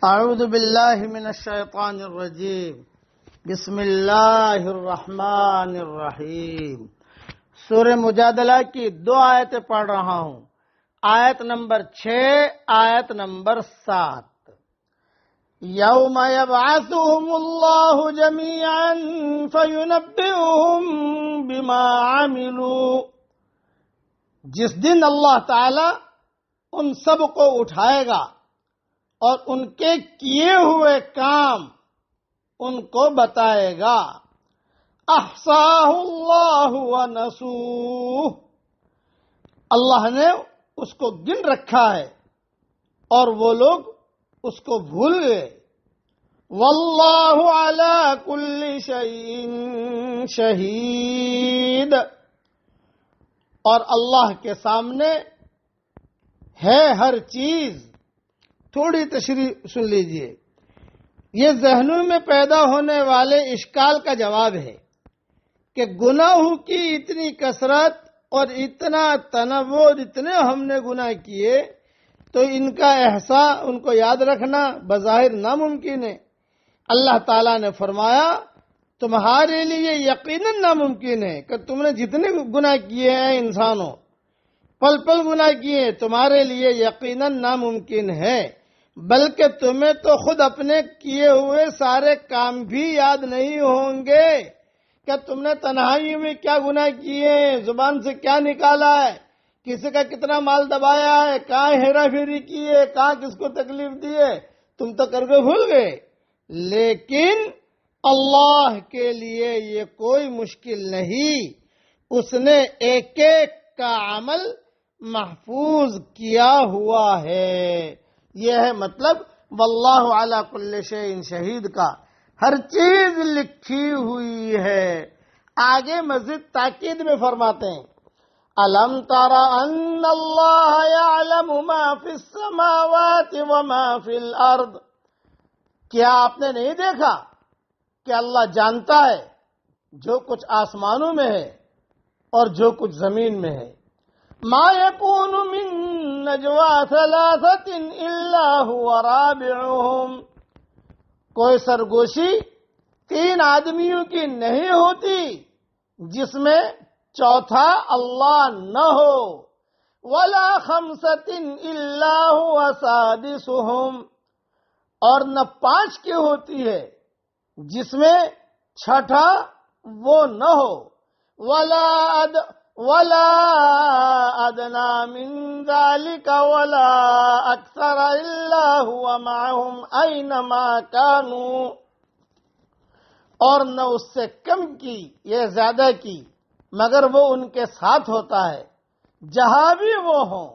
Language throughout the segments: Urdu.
اعوذ باللہ من الشیطان الرجیم بسم اللہ الرحمن الرحیم۔ سورہ مجادلہ کی 2 آیتیں پڑھ رہا ہوں، آیت نمبر 6، آیت نمبر 7۔ یوم یبعثهم اللہ جمیعا فینبئهم بما عملوا، جس دن اللہ تعالی ان سب کو اٹھائے گا اور ان کے کیے ہوئے کام ان کو بتائے گا۔ احصاہ اللہ ونسوہ، اللہ نے اس کو گن رکھا ہے اور وہ لوگ اس کو بھول گئے۔ واللہ علی کل شیء شہید، اور اللہ کے سامنے ہے ہر چیز۔ تھوڑی تشریح سن لیجئے، یہ ذہنوں میں پیدا ہونے والے اشکال کا جواب ہے کہ گناہوں کی اتنی کثرت اور اتنا تنوع، اتنے ہم نے گناہ کیے تو ان کا احصاء، ان کو یاد رکھنا بظاہر ناممکن ہے۔ اللہ تعالیٰ نے فرمایا تمہارے لیے یقیناً ناممکن ہے کہ تم نے جتنے گناہ کیے ہیں انسانوں، پل پل گناہ کیے، تمہارے لیے یقیناً ناممکن ہے، بلکہ تمہیں تو خود اپنے کیے ہوئے سارے کام بھی یاد نہیں ہوں گے کہ تم نے تنہائی میں کیا گناہ کیے ہیں، زبان سے کیا نکالا ہے، کسی کا کتنا مال دبایا ہے، کہاں ہیرا پھیری کی ہے، کہاں کس کو تکلیف دی ہے، تم تو کر کے بھول گئے۔ لیکن اللہ کے لیے یہ کوئی مشکل نہیں، اس نے ایک ایک کا عمل محفوظ کیا ہوا ہے۔ یہ ہے مطلب واللہ علی کل شیء شہید کا، ہر چیز لکھی ہوئی ہے۔ آگے مزید تاکید میں فرماتے ہیں الم تر ان اللہ یعلم ما فی السماوات وما فی الارض، کیا آپ نے نہیں دیکھا کہ اللہ جانتا ہے جو کچھ آسمانوں میں ہے اور جو کچھ زمین میں ہے۔ ما يكون من نجوى 3 الا هو رابعهم، کوئی سرگوشی 3 آدمیوں کی نہیں ہوتی جس میں چوتھا اللہ نہ ہو۔ ولا 5 الا هو سادسهم، اور نہ 5 کی ہوتی ہے جس میں چھٹا وہ نہ ہو۔ ولا ادنى من ذلك ولا اکثر الا هو معهم اينما كانوا، اور نہ اس سے کم کی یہ زیادہ کی مگر وہ ان کے ساتھ ہوتا ہے جہاں بھی وہ ہوں۔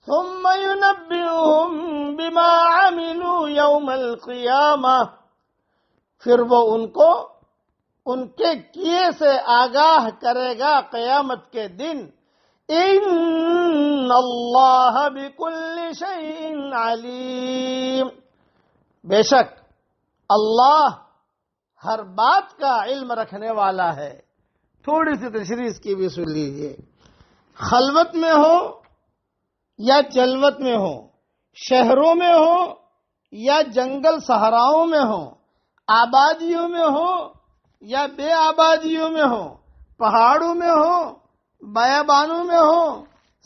ثم ينبئهم بما عملوا يوم القيامة، پھر وہ ان کو ان کے کیے سے آگاہ کرے گا قیامت کے دن۔ ان اللہ بکل شیء علیم، بے شک اللہ ہر بات کا علم رکھنے والا ہے۔ تھوڑی سی تشریح اس کی بھی سن لیجیے۔ خلوت میں ہو یا جلوت میں ہو، شہروں میں ہو یا جنگل صحراؤں میں ہو، آبادیوں میں ہو یا بے آبادیوں میں ہو، پہاڑوں میں ہو، بیابانوں میں ہو،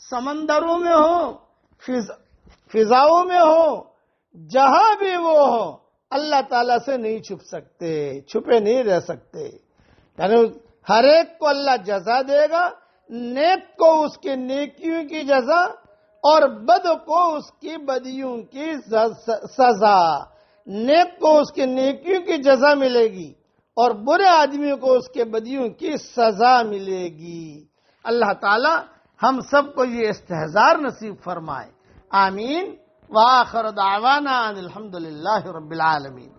سمندروں میں ہو، فضاؤں میں ہو، جہاں بھی وہ ہو اللہ تعالیٰ سے نہیں چھپ سکتے، چھپے نہیں رہ سکتے۔ یعنی ہر ایک کو اللہ جزا دے گا، نیک کو اس کی نیکیوں کی جزا اور بد کو اس کی بدیوں کی سزا۔ نیک کو اس کی نیکیوں کی جزا ملے گی اور برے آدمیوں کو اس کے بدیوں کی سزا ملے گی۔ اللہ تعالی ہم سب کو یہ استحضار نصیب فرمائے، آمین۔ وآخر دعوانا ان الحمد للہ رب العالمین۔